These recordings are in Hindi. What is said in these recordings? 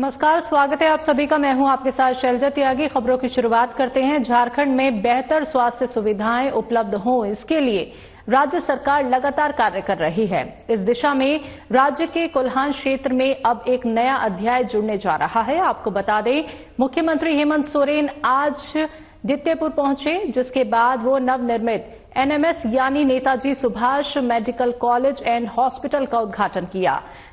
नमस्कार, स्वागत है आप सभी का। मैं हूं आपके साथ शैलजा त्यागी। खबरों की शुरुआत करते हैं। झारखंड में बेहतर स्वास्थ्य सुविधाएं उपलब्ध हों, इसके लिए राज्य सरकार लगातार कार्य कर रही है। इस दिशा में राज्य के कोल्हान क्षेत्र में अब एक नया अध्याय जुड़ने जा रहा है। आपको बता दें, मुख्यमंत्री हेमंत सोरेन आज दित्यपुर पहुंचे, जिसके बाद वो नवनिर्मित एनएमएस यानी Netaji Subhash medical college and hospital का उद्घाटन किया।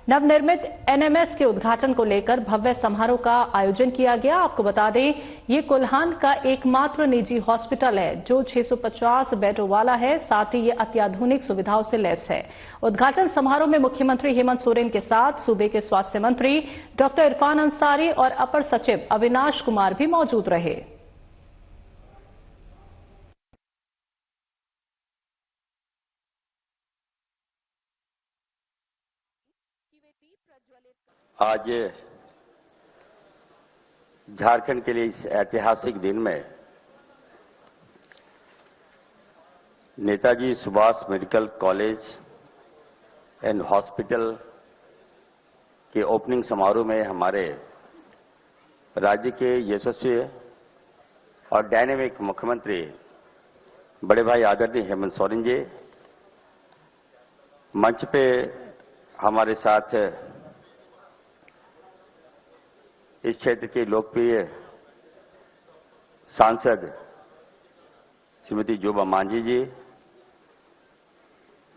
नवनिर्मित एनएमएस के उद्घाटन को लेकर भव्य समारोह का आयोजन किया गया। आपको बता दें, ये कोल्हान का एकमात्र निजी हॉस्पिटल है जो 650 बेडों वाला है। साथ ही ये अत्याधुनिक सुविधाओं से लैस है। उद्घाटन समारोह में मुख्यमंत्री हेमंत सोरेन के साथ सूबे के स्वास्थ्य मंत्री डॉक्टर इरफान अंसारी और अपर सचिव अविनाश कुमार भी मौजूद रहे। आज झारखंड के लिए इस ऐतिहासिक दिन में Netaji Subhash medical college and hospital के ओपनिंग समारोह में हमारे राज्य के यशस्वी और डायनेमिक मुख्यमंत्री बड़े भाई आदरणीय हेमंत सोरेन जी मंच पे हमारे साथ इस क्षेत्र के लोकप्रिय सांसद श्रीमती जोबा मांझी जी,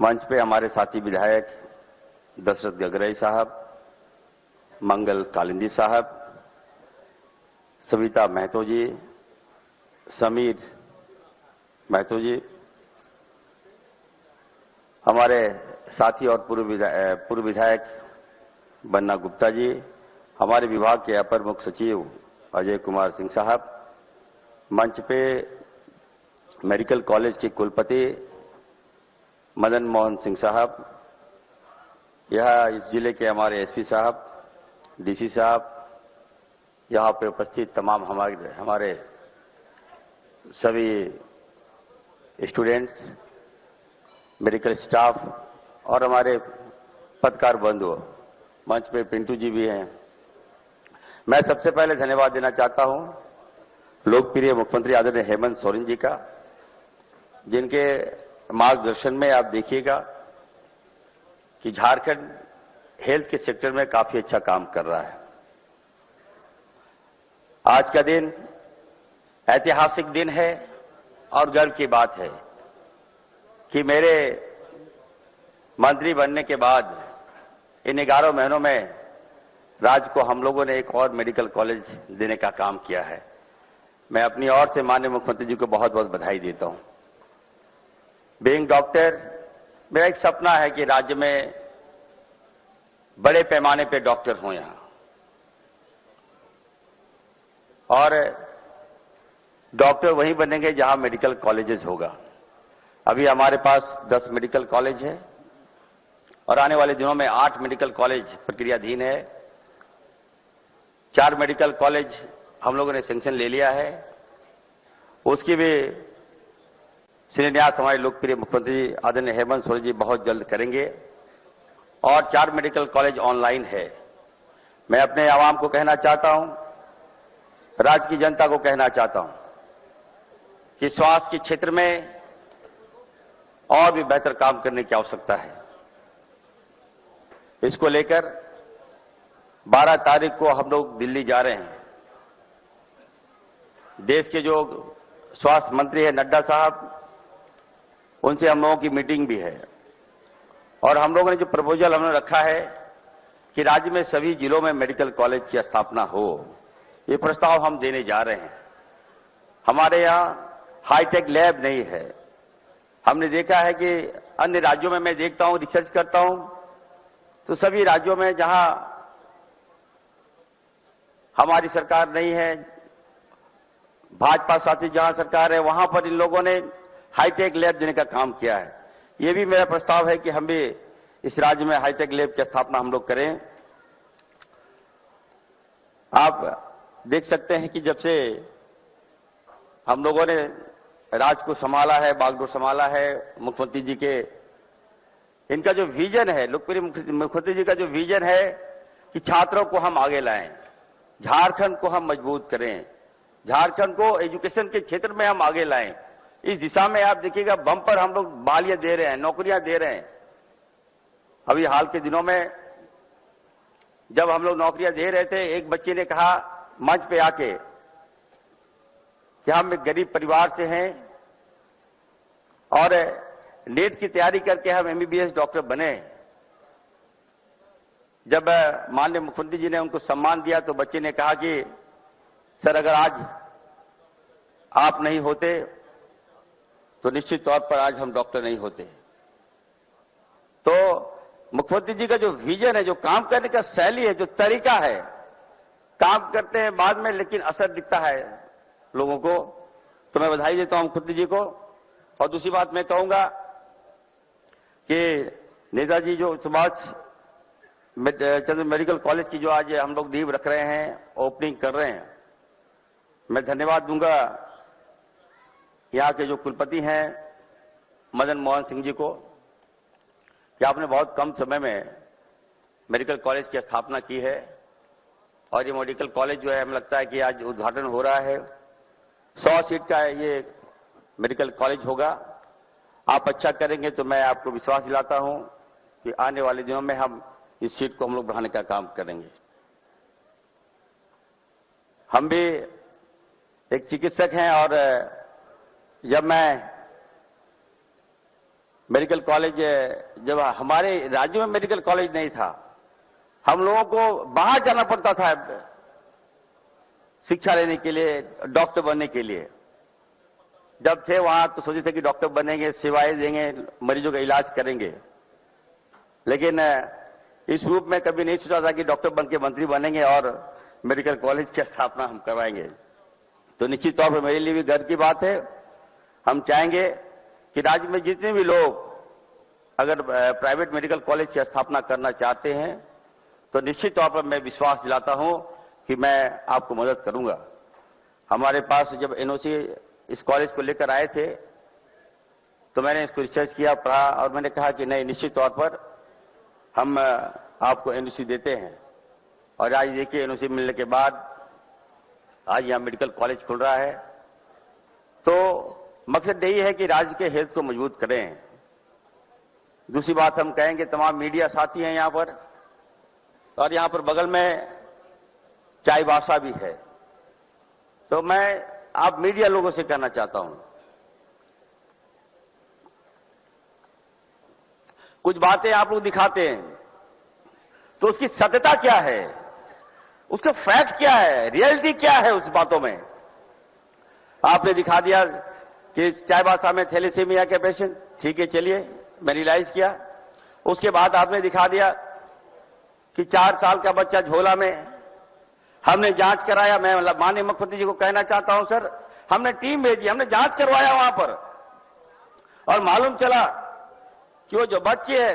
मंच पे हमारे साथी विधायक दशरथ गगरई साहब, मंगल कालिंदी साहब, सविता महतो जी, समीर महतो जी, हमारे साथी और पूर्व विधायक बन्ना गुप्ता जी, हमारे विभाग के अपर मुख्य सचिव अजय कुमार सिंह साहब, मंच पे मेडिकल कॉलेज के कुलपति मदन मोहन सिंह साहब, यह इस जिले के हमारे एसपी साहब, डीसी साहब, यहां पे उपस्थित तमाम हमारे सभी स्टूडेंट्स, मेडिकल स्टाफ और हमारे पत्रकार बंधु, मंच पे पिंटू जी भी हैं। मैं सबसे पहले धन्यवाद देना चाहता हूं लोकप्रिय मुख्यमंत्री आदरणीय हेमंत सोरेन जी का, जिनके मार्गदर्शन में आप देखिएगा कि झारखंड हेल्थ के सेक्टर में काफी अच्छा काम कर रहा है। आज का दिन ऐतिहासिक दिन है और गर्व की बात है कि मेरे मंत्री बनने के बाद इन 11 महीनों में राज्य को हम लोगों ने एक और मेडिकल कॉलेज देने का काम किया है। मैं अपनी ओर से माननीय मुख्यमंत्री जी को बहुत बहुत बधाई देता हूं। बीइंग डॉक्टर, मेरा एक सपना है कि राज्य में बड़े पैमाने पे डॉक्टर हों यहां, और डॉक्टर वहीं बनेंगे जहां मेडिकल कॉलेजेस होगा। अभी हमारे पास 10 मेडिकल कॉलेज है और आने वाले दिनों में 8 मेडिकल कॉलेज प्रक्रियाधीन है। 4 मेडिकल कॉलेज हम लोगों ने सैंक्शन ले लिया है, उसकी भी शिलान्यास हमारे लोकप्रिय मुख्यमंत्री आदरणीय हेमंत सोरेन जी बहुत जल्द करेंगे, और 4 मेडिकल कॉलेज ऑनलाइन है। मैं अपने आवाम को कहना चाहता हूं, राज्य की जनता को कहना चाहता हूं कि स्वास्थ्य के क्षेत्र में और भी बेहतर काम करने की आवश्यकता है। इसको लेकर 12 तारीख को हम लोग दिल्ली जा रहे हैं। देश के जो स्वास्थ्य मंत्री है नड्डा साहब, उनसे हम लोगों की मीटिंग भी है, और हम लोगों ने जो प्रपोजल हमने रखा है कि राज्य में सभी जिलों में मेडिकल कॉलेज की स्थापना हो, ये प्रस्ताव हम देने जा रहे हैं। हमारे यहां हाईटेक लैब नहीं है। हमने देखा है कि अन्य राज्यों में, मैं देखता हूं, रिसर्च करता हूं, तो सभी राज्यों में जहां हमारी सरकार नहीं है, भाजपा शासित जहां सरकार है, वहां पर इन लोगों ने हाईटेक लैब देने का काम किया है। ये भी मेरा प्रस्ताव है कि हम भी इस राज्य में हाईटेक लैब की स्थापना हम लोग करें। आप देख सकते हैं कि जब से हम लोगों ने राज्य को संभाला है, बागडोर संभाला है, मुख्यमंत्री जी के इनका जो विजन है, लोकप्रिय मुख्यमंत्री जी का जो विजन है कि छात्रों को हम आगे लाएं, झारखंड को हम मजबूत करें, झारखंड को एजुकेशन के क्षेत्र में हम आगे लाएं। इस दिशा में आप देखिएगा बम्पर हम लोग बालियां दे रहे हैं, नौकरियां दे रहे हैं। अभी हाल के दिनों में जब हम लोग नौकरियां दे रहे थे, एक बच्चे ने कहा मंच पे आके कि हम एक गरीब परिवार से हैं और नीट की तैयारी करके हम एमबीबीएस डॉक्टर बने। जब माननीय मुख्यमंत्री जी ने उनको सम्मान दिया तो बच्चे ने कहा कि सर अगर आज आप नहीं होते तो निश्चित तौर पर आज हम डॉक्टर नहीं होते। तो मुख्यमंत्री जी का जो विजन है, जो काम करने का शैली है, जो तरीका है, काम करते हैं बाद में लेकिन असर दिखता है लोगों को, तो मैं बधाई देता हूं मुख्यमंत्री जी को। और दूसरी बात मैं कहूंगा कि नेताजी जो सुभाष चंद्र मेडिकल कॉलेज की जो आज हम लोग नींव रख रहे हैं, ओपनिंग कर रहे हैं, मैं धन्यवाद दूंगा यहां के जो कुलपति हैं मदन मोहन सिंह जी को कि आपने बहुत कम समय में मेडिकल कॉलेज की स्थापना की है। और ये मेडिकल कॉलेज जो है हमें लगता है कि आज उद्घाटन हो रहा है। 100 सीट का ये मेडिकल कॉलेज होगा। आप अच्छा करेंगे तो मैं आपको विश्वास दिलाता हूं कि आने वाले दिनों में हम इस सीट को हम लोग बढ़ाने का काम करेंगे। हम भी एक चिकित्सक हैं और जब मैं मेडिकल कॉलेज, जब हमारे राज्य में मेडिकल कॉलेज नहीं था, हम लोगों को बाहर जाना पड़ता था शिक्षा लेने के लिए, डॉक्टर बनने के लिए। जब थे वहां तो सोचे थे कि डॉक्टर बनेंगे, सेवाएं देंगे, मरीजों का इलाज करेंगे, लेकिन इस रूप में कभी नहीं सोचा था कि डॉक्टर बन के मंत्री बनेंगे और मेडिकल कॉलेज की स्थापना हम करवाएंगे। तो निश्चित तौर पर मेरे लिए भी गर्व की बात है। हम चाहेंगे कि राज्य में जितने भी लोग अगर प्राइवेट मेडिकल कॉलेज की स्थापना करना चाहते हैं तो निश्चित तौर पर मैं विश्वास दिलाता हूं कि मैं आपको मदद करूंगा। हमारे पास जब एनओसी इस कॉलेज को लेकर आए थे तो मैंने इसको रिसर्च किया, पढ़ा और मैंने कहा कि नहीं, निश्चित तौर पर हम आपको एनओसी देते हैं। और आज देखिए एनओसी मिलने के बाद आज यहां मेडिकल कॉलेज खुल रहा है। तो मकसद यही है कि राज्य के हेल्थ को मजबूत करें। दूसरी बात हम कहेंगे, तमाम मीडिया साथी हैं यहां पर और यहां पर बगल में चाईबासा भी है। तो मैं आप मीडिया लोगों से कहना चाहता हूं, कुछ बातें आप लोग दिखाते हैं तो उसकी सत्यता क्या है, उसका फैक्ट क्या है, रियलिटी क्या है उस बातों में। आपने दिखा दिया कि चाईबासा में थैलेसीमिया के पेशेंट, ठीक है, चलिए, मैंने रियलाइज किया। उसके बाद आपने दिखा दिया कि 4 साल का बच्चा झोला में, हमने जांच कराया। मैं माननीय मुख्यमंत्री जी को कहना चाहता हूं, सर हमने टीम भेजी, हमने जांच करवाया वहां पर और मालूम चला कि वो जो बच्चे है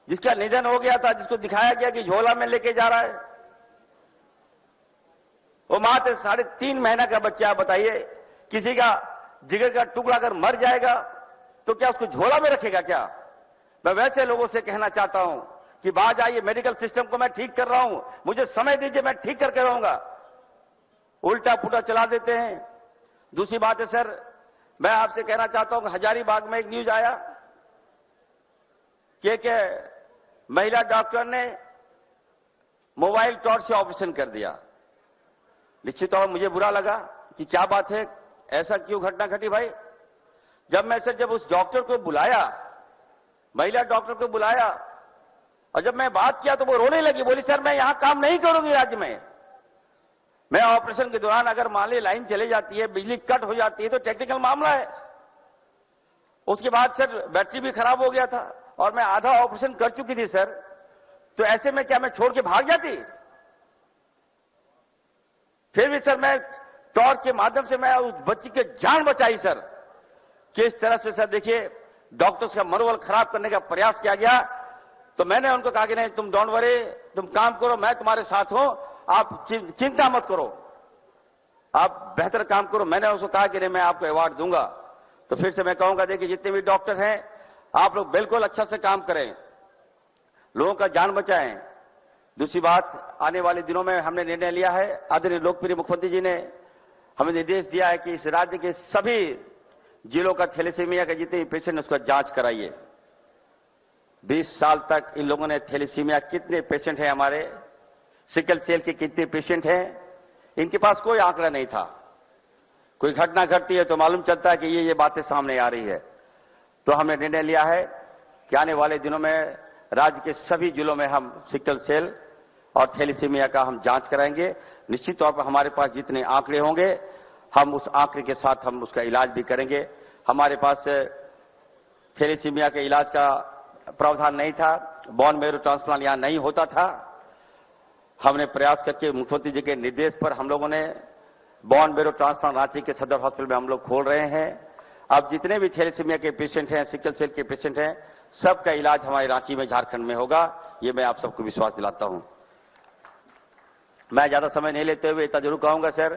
जिसका निधन हो गया था, जिसको दिखाया गया कि झोला में लेके जा रहा है, वो मात्र 3.5 महीना का बच्चा। बताइए, किसी का जिगर का टुकड़ा अगर मर जाएगा तो क्या उसको झोला में रखेगा क्या? मैं वैसे लोगों से कहना चाहता हूं कि बाज आइए, मेडिकल सिस्टम को मैं ठीक कर रहा हूं, मुझे समय दीजिए, मैं ठीक करके रहूंगा। उल्टा पुल्टा चला देते हैं। दूसरी बात है सर, मैं आपसे कहना चाहता हूं कि हजारीबाग में एक न्यूज आया कि एक महिला डॉक्टर ने मोबाइल टॉर्च से ऑपरेशन कर दिया। निश्चित तौर पर मुझे बुरा लगा कि क्या बात है, ऐसा क्यों घटना घटी भाई। जब उस डॉक्टर को बुलाया, महिला डॉक्टर को बुलाया, और जब मैं बात किया तो वो रोने लगी, बोली सर मैं यहां काम नहीं करूंगी राज्य में। मैं ऑपरेशन के दौरान अगर मान ली लाइन चले जाती है, बिजली कट हो जाती है तो टेक्निकल मामला है। उसके बाद सर बैटरी भी खराब हो गया था और मैं आधा ऑपरेशन कर चुकी थी सर, तो ऐसे में क्या मैं छोड़ के भाग जाती? फिर भी सर मैं टॉर्च के माध्यम से मैं उस बच्ची की जान बचाई सर। किस तरह से सर देखिए डॉक्टर्स का मनोबल खराब करने का प्रयास किया गया। तो मैंने उनको कहा कि नहीं, तुम डोंट वरी, तुम काम करो, मैं तुम्हारे साथ हूं, आप चिंता मत करो, आप बेहतर काम करो। मैंने उसको कहा कि नहीं, मैं आपको अवार्ड दूंगा। तो फिर से मैं कहूंगा, देखिए जितने भी डॉक्टर हैं आप लोग बिल्कुल अच्छा से काम करें, लोगों का जान बचाएं। दूसरी बात, आने वाले दिनों में हमने निर्णय लिया है, आदरणीय लोकप्रिय मुख्यमंत्री जी ने हमें निर्देश दिया है कि इस राज्य के सभी जिलों का थैलेसीमिया के जितने भी पेशेंट उसका जांच कराइए। 20 साल तक इन लोगों ने थैलेसीमिया कितने पेशेंट हैं, हमारे सिकल सेल के कितने पेशेंट हैं, इनके पास कोई आंकड़ा नहीं था। कोई घटना घटती है तो मालूम चलता है कि ये बातें सामने आ रही है। तो हमने निर्णय लिया है कि आने वाले दिनों में राज्य के सभी जिलों में हम सिकल सेल और थैलेसीमिया का हम जांच कराएंगे। निश्चित तौर पर हमारे पास जितने आंकड़े होंगे हम उस आंकड़े के साथ हम उसका इलाज भी करेंगे। हमारे पास थैलेसीमिया के इलाज का प्रावधान नहीं था, बोन मैरो ट्रांसप्लांट यहां नहीं होता था। हमने प्रयास करके मुख्यमंत्री जी के निर्देश पर हम लोगों ने बोन मैरो ट्रांसप्लांट रांची के सदर हॉस्पिटल में हम लोग खोल रहे हैं। अब जितने भी थैलेसीमिया के पेशेंट हैं, सिकल सेल के पेशेंट हैं, सबका इलाज हमारे रांची में, झारखंड में होगा। ये मैं आप सबको विश्वास दिलाता हूं। मैं ज्यादा समय नहीं लेते हुए इतना जरूर कहूंगा सर,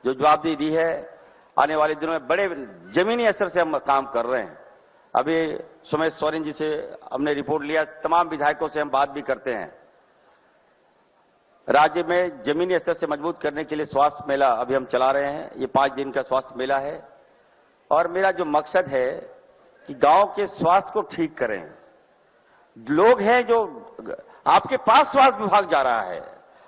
जो जवाबदेही दी है आने वाले दिनों में बड़े जमीनी स्तर से हम काम कर रहे हैं। अभी सुमेश सोरेन जी से हमने रिपोर्ट लिया, तमाम विधायकों से हम बात भी करते हैं। राज्य में जमीनी स्तर से मजबूत करने के लिए स्वास्थ्य मेला अभी हम चला रहे हैं। ये 5 दिन का स्वास्थ्य मेला है और मेरा जो मकसद है कि गांव के स्वास्थ्य को ठीक करें। लोग हैं जो आपके पास स्वास्थ्य विभाग जा रहा है,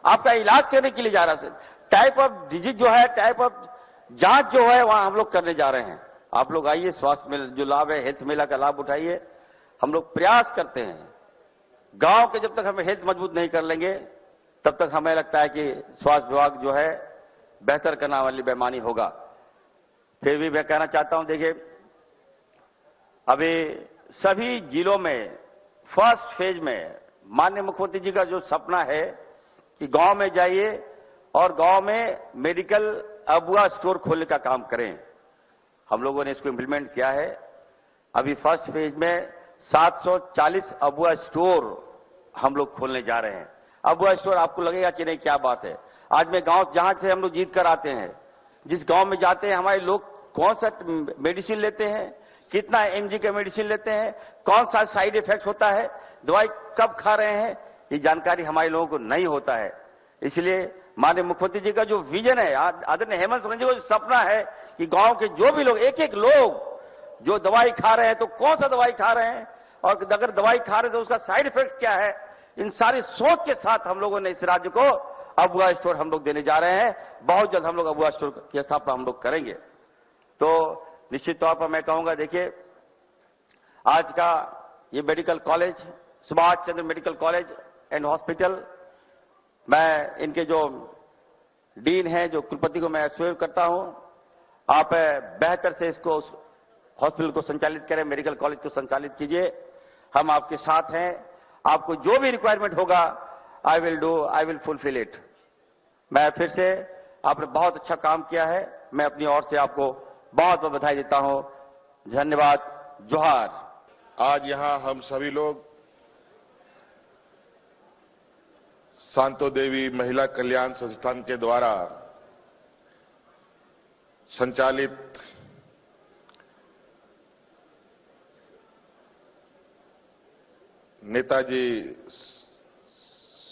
आपका इलाज करने के लिए जा रहा है। टाइप ऑफ डिजीज जो है, टाइप ऑफ जांच जो है, वहां हम लोग करने जा रहे हैं। आप लोग आइए, स्वास्थ्य मेला जो लाभ है, हेल्थ मेला का लाभ उठाइए। हम लोग प्रयास करते हैं, गांव के जब तक हम हेल्थ मजबूत नहीं कर लेंगे तब तक हमें लगता है कि स्वास्थ्य विभाग जो है बेहतर करने वाली बेईमानी होगा। फिर भी मैं कहना चाहता हूं, देखिए अभी सभी जिलों में फर्स्ट फेज में माननीय मुख्यमंत्री जी का जो सपना है कि गांव में जाइए और गांव में मेडिकल अबुआ स्टोर खोलने का काम करें। हम लोगों ने इसको इंप्लीमेंट किया है। अभी फर्स्ट फेज में 740 अबुआ स्टोर हम लोग खोलने जा रहे हैं। अबुआ स्टोर आपको लगेगा कि नहीं, क्या बात है। आज मैं गांव जहां से हम लोग जीत कर आते हैं, जिस गांव में जाते हैं, हमारे लोग कौन सा मेडिसिन लेते हैं, कितना एमजी का मेडिसिन लेते हैं, कौन सा साइड इफेक्ट होता है, दवाई कब खा रहे हैं, ये जानकारी हमारे लोगों को नहीं होता है। इसलिए माननीय मुख्यमंत्री जी का जो विजन है, आदरणीय हेमंत सोरेन जी का जो सपना है कि गांव के जो भी लोग, एक एक लोग जो दवाई खा रहे हैं तो कौन सा दवाई खा रहे हैं, और अगर दवाई खा रहे हैं तो उसका साइड इफेक्ट क्या है, इन सारी सोच के साथ हम लोगों ने इस राज्य को अबुआ स्टोर हम लोग देने जा रहे हैं। बहुत जल्द हम लोग अबुआ स्टोर की स्थापना हम लोग करेंगे। तो निश्चित तौर पर मैं कहूंगा, देखिए आज का ये medical college, Subhash Chandra medical college and hospital, मैं इनके जो डीन हैं, जो कुलपति को मैं स्वीकार करता हूं, आप बेहतर से इसको हॉस्पिटल को संचालित करें, मेडिकल कॉलेज को संचालित कीजिए। हम आपके साथ हैं। आपको जो भी रिक्वायरमेंट होगा, आई विल फुलफिल इट। मैं फिर से, आपने बहुत अच्छा काम किया है, मैं अपनी ओर से आपको बहुत बहुत बधाई देता हूं। धन्यवाद। जोहार। आज यहां हम सभी लोग शांतो देवी महिला कल्याण संस्थान के द्वारा संचालित नेताजी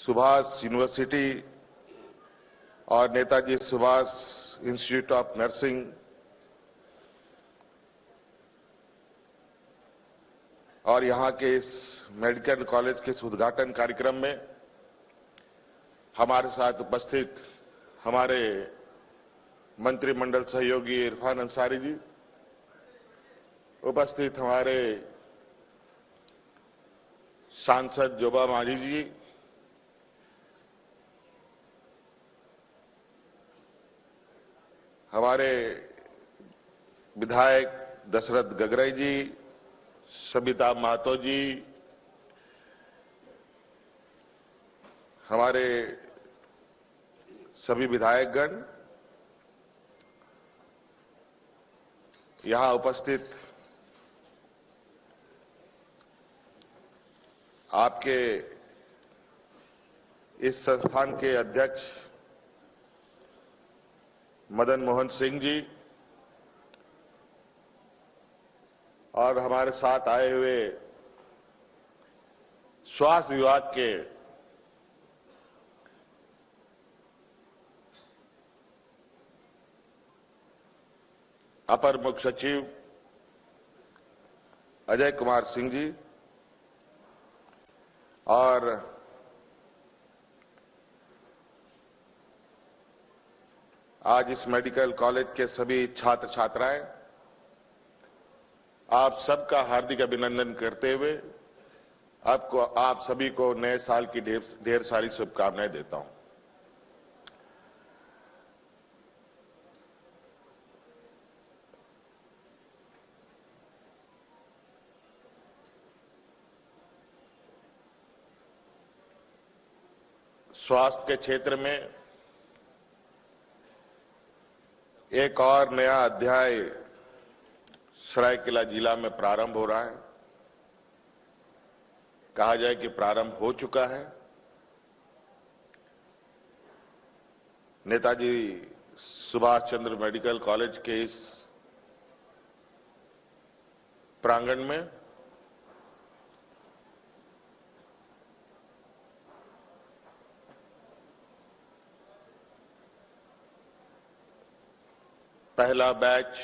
सुभाष यूनिवर्सिटी और Netaji Subhash institute of nursing और यहां के इस मेडिकल कॉलेज के इस उद्घाटन कार्यक्रम में हमारे साथ उपस्थित हमारे मंत्रिमंडल सहयोगी इरफान अंसारी जी, उपस्थित हमारे सांसद जोबा मांझी जी, हमारे विधायक दशरथ गगराई जी, सबिता महतो जी, हमारे सभी विधायकगण, यहां उपस्थित आपके इस संस्थान के अध्यक्ष मदन मोहन सिंह जी और हमारे साथ आए हुए स्वास्थ्य विभाग के अपर मुख्य सचिव अजय कुमार सिंह जी और आज इस मेडिकल कॉलेज के सभी छात्र छात्राएं, आप सबका हार्दिक अभिनंदन करते हुए आप सभी को नए साल की ढेर सारी शुभकामनाएं देता हूं। स्वास्थ्य के क्षेत्र में एक और नया अध्याय सरायकेला जिला में प्रारंभ हो रहा है। कहा जाए कि प्रारंभ हो चुका है। नेताजी सुभाष चंद्र मेडिकल कॉलेज के इस प्रांगण में पहला बैच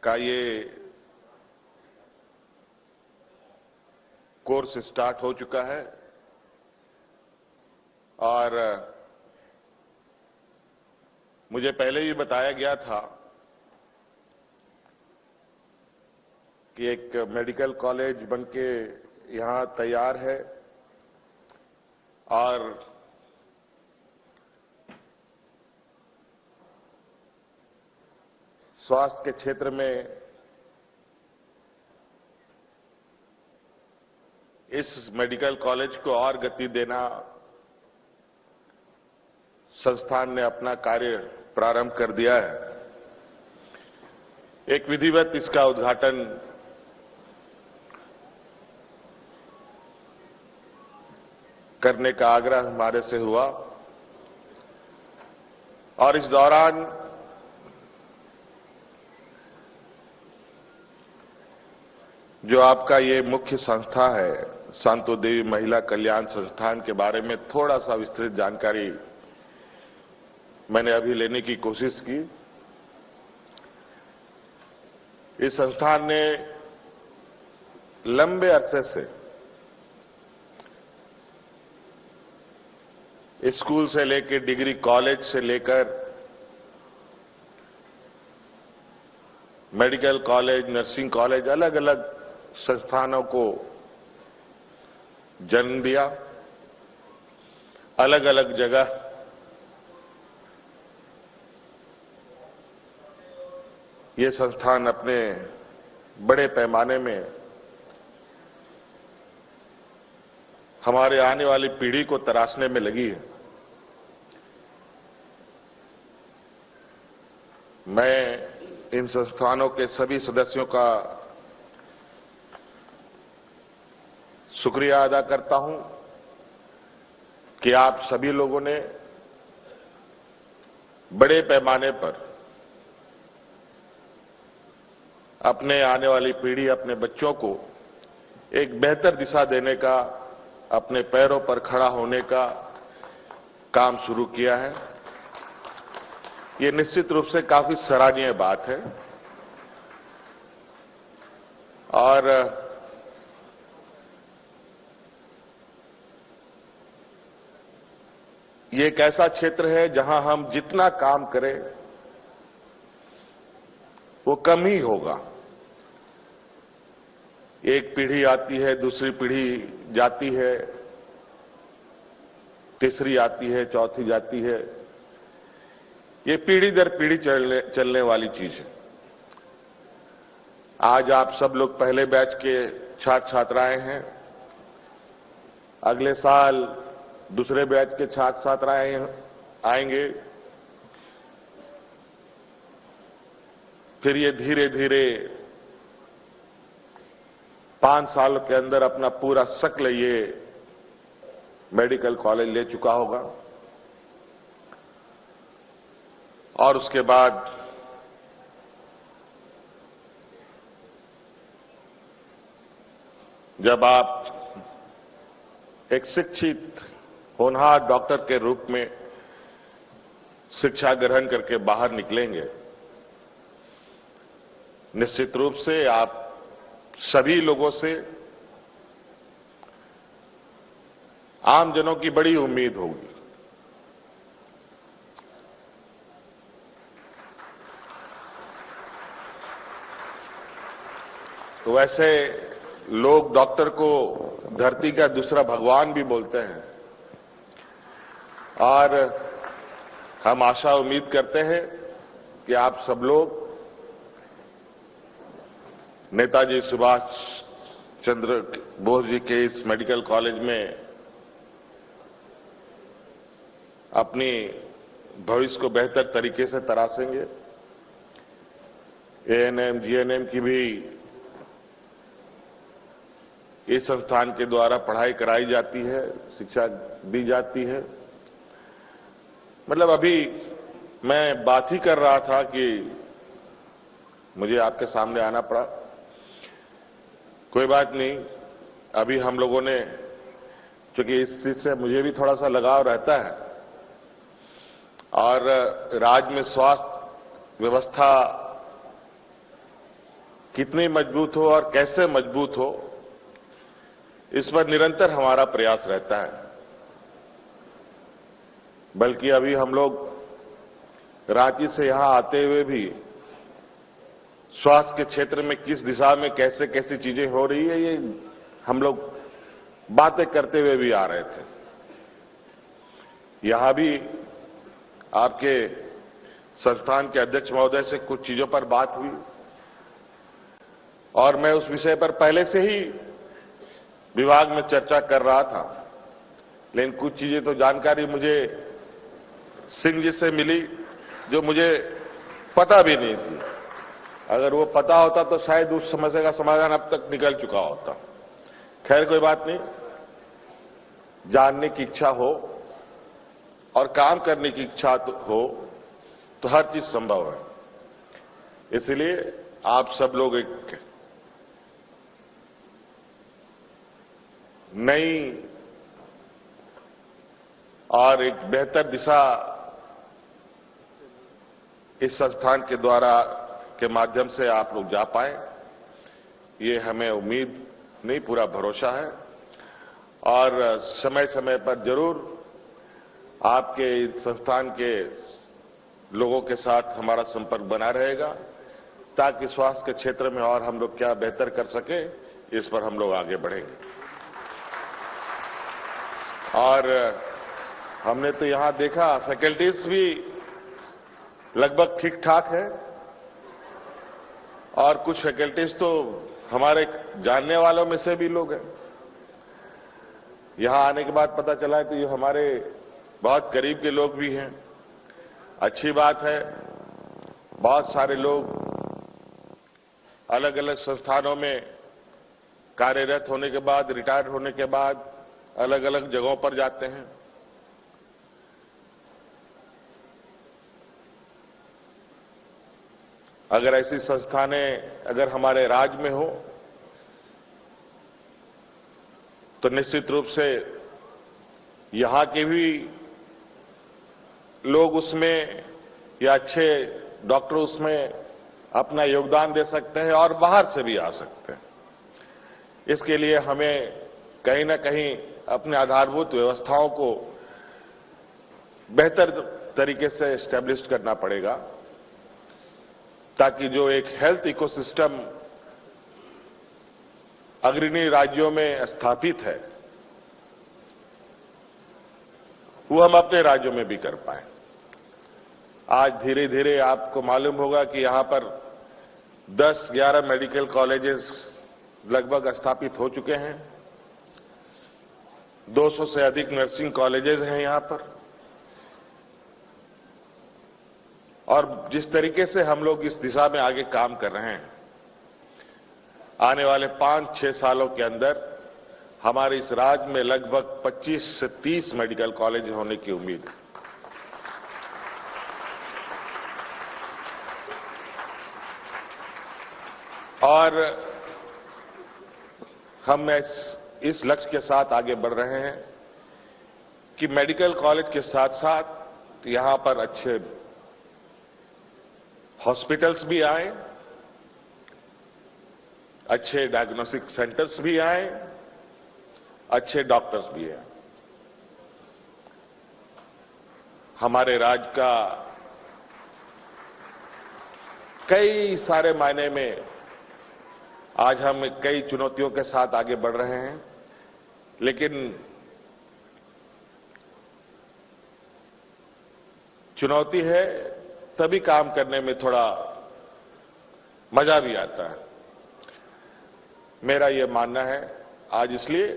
का ये कोर्स स्टार्ट हो चुका है और मुझे पहले ही बताया गया था कि एक मेडिकल कॉलेज बनके यहां तैयार है और स्वास्थ्य के क्षेत्र में इस मेडिकल कॉलेज को और गति देना संस्थान ने अपना कार्य प्रारंभ कर दिया है। एक विधिवत इसका उद्घाटन करने का आग्रह हमारे से हुआ और इस दौरान जो आपका ये मुख्य संस्था है शांतो देवी महिला कल्याण संस्थान के बारे में थोड़ा सा विस्तृत जानकारी मैंने अभी लेने की कोशिश की। इस संस्थान ने लंबे अरसे से स्कूल से लेकर डिग्री कॉलेज से लेकर मेडिकल कॉलेज, नर्सिंग कॉलेज, अलग अलग संस्थानों को जन्म दिया। अलग अलग जगह ये संस्थान अपने बड़े पैमाने में हमारे आने वाली पीढ़ी को तराशने में लगी है। मैं इन संस्थानों के सभी सदस्यों का शुक्रिया अदा करता हूं कि आप सभी लोगों ने बड़े पैमाने पर अपने आने वाली पीढ़ी, अपने बच्चों को एक बेहतर दिशा देने का, अपने पैरों पर खड़ा होने का काम शुरू किया है। ये निश्चित रूप से काफी सराहनीय बात है और ये एक ऐसा क्षेत्र है जहां हम जितना काम करें वो कम ही होगा। एक पीढ़ी आती है, दूसरी पीढ़ी जाती है, तीसरी आती है, चौथी जाती है। ये पीढ़ी दर पीढ़ी चलने वाली चीज है। आज आप सब लोग पहले बैच के छात्र छात्राएं हैं। अगले साल दूसरे बैच के छात्र छात्राएं आएंगे। फिर ये धीरे धीरे 5 साल के अंदर अपना पूरा शक्ल ये मेडिकल कॉलेज ले चुका होगा और उसके बाद जब आप एक शिक्षित होनहार डॉक्टर के रूप में शिक्षा ग्रहण करके बाहर निकलेंगे, निश्चित रूप से आप सभी लोगों से आमजनों की बड़ी उम्मीद होगी। तो वैसे लोग डॉक्टर को धरती का दूसरा भगवान भी बोलते हैं और हम आशा उम्मीद करते हैं कि आप सब लोग नेताजी सुभाष चंद्र बोस जी के इस मेडिकल कॉलेज में अपनी भविष्य को बेहतर तरीके से तराशेंगे। एएनएम, जीएनएम की भी इस संस्थान के द्वारा पढ़ाई कराई जाती है, शिक्षा दी जाती है। मतलब अभी मैं बात ही कर रहा था कि मुझे आपके सामने आना पड़ा। कोई बात नहीं, अभी हम लोगों ने, क्योंकि इस चीज से मुझे भी थोड़ा सा लगाव रहता है और राज्य में स्वास्थ्य व्यवस्था कितनी मजबूत हो और कैसे मजबूत हो, इस पर निरंतर हमारा प्रयास रहता है। बल्कि अभी हम लोग रांची से यहां आते हुए भी स्वास्थ्य के क्षेत्र में किस दिशा में कैसे कैसी चीजें हो रही है, ये हम लोग बातें करते हुए भी आ रहे थे। यहां भी आपके संस्थान के अध्यक्ष महोदय से कुछ चीजों पर बात हुई और मैं उस विषय पर पहले से ही विभाग में चर्चा कर रहा था, लेकिन कुछ चीजें तो जानकारी मुझे सिंह जी से मिली जो मुझे पता भी नहीं थी। अगर वो पता होता तो शायद उस समस्या का समाधान अब तक निकल चुका होता। खैर कोई बात नहीं, जानने की इच्छा हो और काम करने की इच्छा हो तो हर चीज संभव है। इसलिए आप सब लोग एक नई और एक बेहतर दिशा इस संस्थान के द्वारा के माध्यम से आप लोग जा पाए, ये हमें उम्मीद नहीं, पूरा भरोसा है। और समय समय पर जरूर आपके इस संस्थान के लोगों के साथ हमारा संपर्क बना रहेगा ताकि स्वास्थ्य के क्षेत्र में और हम लोग क्या बेहतर कर सके, इस पर हम लोग आगे बढ़ेंगे। और हमने तो यहां देखा फैकल्टीज भी लगभग ठीक ठाक है और कुछ फैकल्टीज तो हमारे जानने वालों में से भी लोग हैं। यहां आने के बाद पता चला है तो ये हमारे बहुत करीब के लोग भी हैं। अच्छी बात है, बहुत सारे लोग अलग अलग संस्थानों में कार्यरत होने के बाद, रिटायर होने के बाद अलग अलग जगहों पर जाते हैं। अगर ऐसी संस्थानें अगर हमारे राज्य में हो तो निश्चित रूप से यहां के भी लोग उसमें या अच्छे डॉक्टर उसमें अपना योगदान दे सकते हैं और बाहर से भी आ सकते हैं। इसके लिए हमें कहीं ना कहीं अपने आधारभूत व्यवस्थाओं को बेहतर तरीके से एस्टैब्लिश करना पड़ेगा ताकि जो एक हेल्थ इकोसिस्टम अग्रणी राज्यों में स्थापित है वो हम अपने राज्यों में भी कर पाए। आज धीरे धीरे आपको मालूम होगा कि यहां पर 10-11 मेडिकल कॉलेजेस लगभग स्थापित हो चुके हैं। 200 से अधिक नर्सिंग कॉलेजेस हैं यहां पर। और जिस तरीके से हम लोग इस दिशा में आगे काम कर रहे हैं, आने वाले 5-6 सालों के अंदर हमारे इस राज्य में लगभग 25 से 30 मेडिकल कॉलेज होने की उम्मीद है। और हम इस लक्ष्य के साथ आगे बढ़ रहे हैं कि मेडिकल कॉलेज के साथ साथ यहां पर अच्छे हॉस्पिटल्स भी आए, अच्छे डायग्नोस्टिक सेंटर्स भी आए, अच्छे डॉक्टर्स भी हैं। हमारे राज्य का कई सारे मायने में आज हम कई चुनौतियों के साथ आगे बढ़ रहे हैं, लेकिन चुनौती है तभी काम करने में थोड़ा मजा भी आता है। मेरा यह मानना है आज इसलिए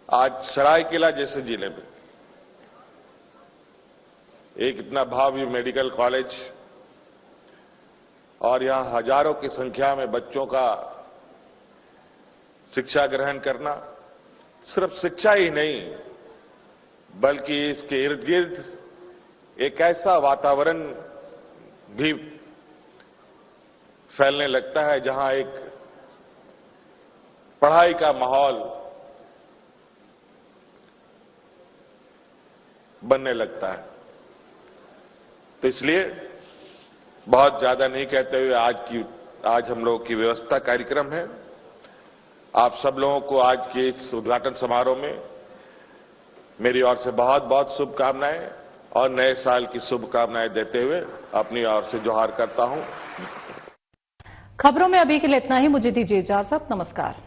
आज सरायकेला जैसे जिले में एक इतना भव्य मेडिकल कॉलेज और यहां हजारों की संख्या में बच्चों का शिक्षा ग्रहण करना, सिर्फ शिक्षा ही नहीं बल्कि इसके इर्द गिर्द एक ऐसा वातावरण भी फैलने लगता है जहां एक पढ़ाई का माहौल बनने लगता है। तो इसलिए बहुत ज्यादा नहीं कहते हुए आज हम लोगों की व्यवस्था कार्यक्रम है। आप सब लोगों को आज के इस उद्घाटन समारोह में मेरी ओर से बहुत बहुत शुभकामनाएं और नए साल की शुभकामनाएं देते हुए अपनी ओर से जोहार करता हूं। खबरों में अभी के लिए इतना ही। मुझे दीजिए इजाजत। नमस्कार।